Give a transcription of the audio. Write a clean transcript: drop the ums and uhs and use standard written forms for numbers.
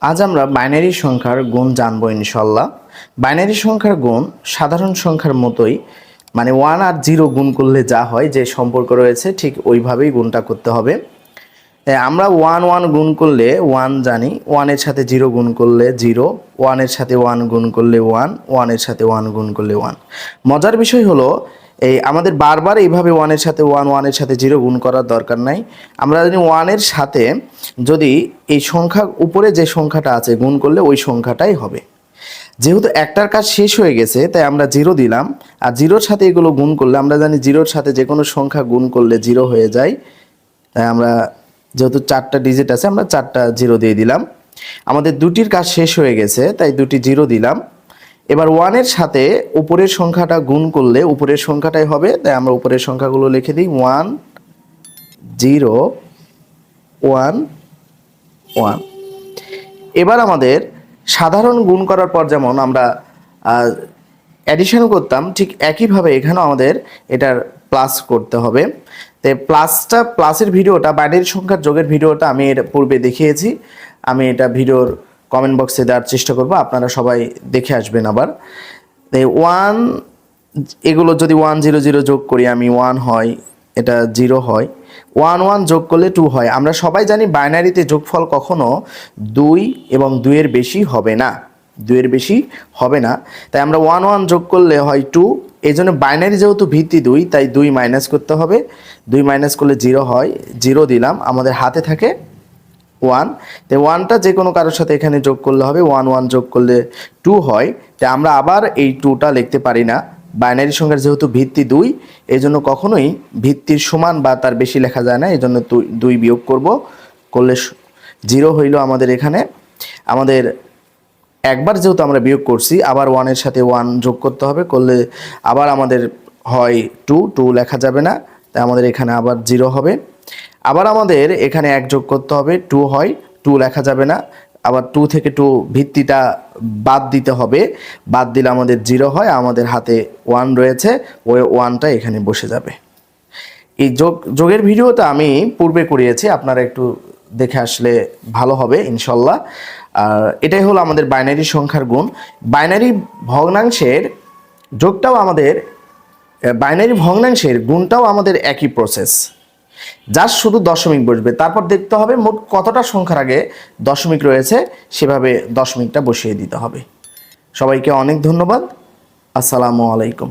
আজ আমরা বাইনারি সংখ্যার গুণ জানবো ইনশাল্লাহ। বাইনারি সংখ্যার গুণ সাধারণ সংখ্যার মতোই, মানে 1 আর 0 গুণ করলে যা হয়, যে সম্পর্ক রয়েছে ঠিক ওইভাবেই গুণটা করতে হবে। আমরা 1 1 গুণ করলে 1 জানি, 1 এর সাথে 0 গুণ করলে 0, 1 এর সাথে 1 গুণ করলে 1, 1 এর সাথে 1 গুণ করলে 1। মজার বিষয় হলো আমাদের বারবার এইভাবে 1 এর সাথে 1, 1 এর সাথে 0 গুণ করার দরকার নাই। আমরা যদি 1 এর সাথে যদি এই সংখ্যা উপরে যে সংখ্যাটা আছে গুণ করলে ওই সংখ্যাটাই হবে। যেহেতু একটার কাজ শেষ হয়ে গেছে তাই আমরা 0 দিলাম, আর 0-র সাথে এগুলো গুণ করলে আমরা জানি 0-র সাথে যে কোনো সংখ্যা গুণ করলে 0 হয়ে যায়। তাই আমরা যেহেতু 4টা ডিজিট আছে আমরা 4টা 0 দিয়ে দিলাম। আমাদের দুটির কাজ শেষ হয়ে গেছে তাই দুটি 0 দিলাম। এবার 1 এর সাথে উপরের সংখ্যাটা গুণ করলে উপরের সংখ্যাটাই হবে, তাই আমরা উপরের সংখ্যাগুলো লিখে দিই 1 0 1 1। এবার আমাদের সাধারণ গুণ করার পর যেমন আমরা অ্যাডিশন করতাম, ঠিক একইভাবে এখানেও আমাদের এটার প্লাস করতে হবে। তো প্লাসের ভিডিওটা, বাইনারি সংখ্যার যোগের ভিডিওটা আমি এর পূর্বে দেখিয়েছি। আমি এটা ভিডিওর কমেন্ট বক্সে দেওয়ার চেষ্টা করব, আপনারা সবাই দেখে আসবেন আবার। তো 1 এগুলো যদি 1 0 0 যোগ করি আমি 1 হয়, এটা 0 হয়, 1 1 যোগ করলে 2 হয়। আমরা সবাই জানি বাইনারিতে যোগফল কখনো 2 এবং 2 এর বেশি হবে না, 2 এর বেশি হবে না। তাই আমরা 1 1 যোগ করলে হয় 2, এই জন্য বাইনারি যেহেতু ভিত্তি 2 তাই 2 মাইনাস করতে হবে, 2 মাইনাস করলে 0 হয়, 0 দিলাম, আমাদের হাতে থাকে 1। তো 1টা যে কোনো কারোর সাথে এখানে যোগ করলে হবে, 1 1 যোগ করলে 2 হয়। তাই আমরা আবার এই 2টা লিখতে পারি না, বাইনারি সংখ্যার যেহেতু ভিত্তি 2 এই জন্য কখনোই ভিত্তির সমান বা তার বেশি লেখা যায় না, এই জন্য 2 বিয়োগ করলে 0 হইল আমাদের এখানে। আমাদের একবার যেহেতু আমরা বিয়োগ করছি, আবার 1 এর সাথে 1 যোগ করতে হবে, করলে আবার আমাদের হয় 2 লেখা যাবে না, তাই আমাদের এখানে আবার 0 হবে। আবার আমাদের এখানে 1 যোগ করতে হবে, 2 হয়, 2 লেখা যাবে না, আবার 2 থেকে 2 ভিত্তিটা বাদ দিতে হবে, বাদ দিলে আমাদের 0 হয়, আমাদের হাতে 1 রয়েছে, ওই 1টা এখানে বসে যাবে। এই যোগের ভিডিওটা আমি পূর্বে করিয়েছি, আপনারা একটু দেখে আসলে ভালো হবে ইনশাল্লাহ। আর এটাই হলো আমাদের বাইনারি সংখ্যার গুণ। বাইনারি ভগ্নাংশের যোগটাও আমাদের, বাইনারি ভগ্নাংশের গুণটাও আমাদের একই প্রসেস, যার শুধু দশমিক বসবে, তারপর দেখতে হবে মোট কতটা সংখ্যার আগে দশমিক রয়েছে, সেভাবে দশমিকটা বসিয়ে দিতে হবে। সবাইকে অনেক ধন্যবাদ। আসসালামু আলাইকুম।